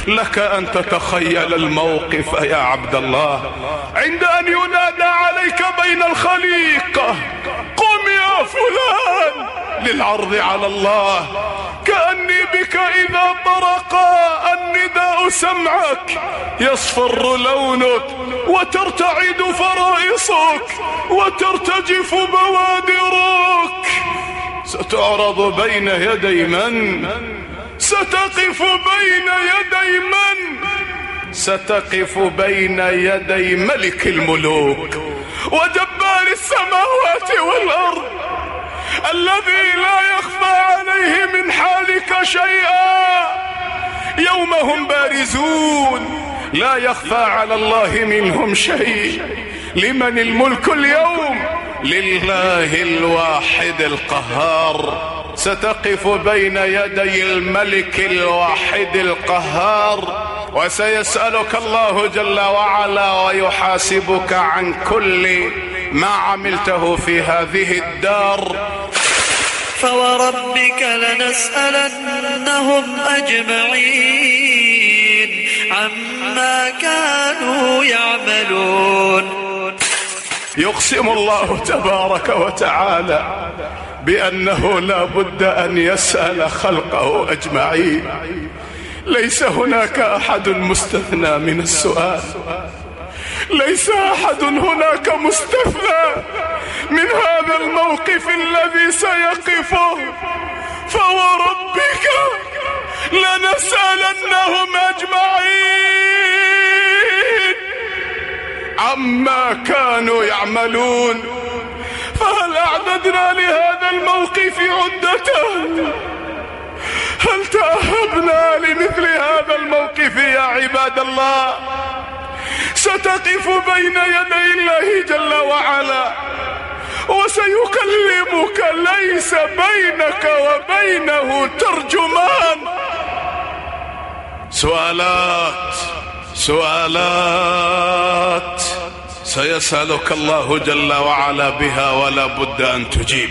لك أن تتخيل الموقف يا عبد الله عند أن ينادى عليك بين الخليقة: قم يا فلان، للعرض على الله، كأني بك إذا طرق النداء سمعك يصفر لونك وترتعد فرائصك وترتجف بوادرك. ستعرض بين يدي من؟ ستقف بين يدي من؟ ستقف بين يدي ملك الملوك وجبار السماوات والأرض، الذي لا يخفى عليه من حالك شيئا. يوم هم بارزون لا يخفى على الله منهم شيء. لمن الملك اليوم؟ لله الواحد القهار. ستقف بين يدي الملك الواحد القهار، وسيسألك الله جل وعلا ويحاسبك عن كل ما عملته في هذه الدار. فوربك لنسألنهم أجمعين عما كانوا يعملون. يقسم الله تبارك وتعالى بأنه لا بد أن يسأل خلقه أجمعين. ليس هناك أحد مستثنى من السؤال، ليس أحد هناك مستثنى من هذا الموقف الذي سيقفه. فوربك لنسألنهم أجمعين عما كانوا يعملون. فهل أعددنا لهذا الموقف عدته؟ هل تأهبنا لمثل هذا الموقف يا عباد الله؟ ستقف بين يدي الله جل وعلا وسيكلمك، ليس بينك وبينه ترجمان. سؤالات سيسألك الله جل وعلا بها، ولا بد أن تجيب.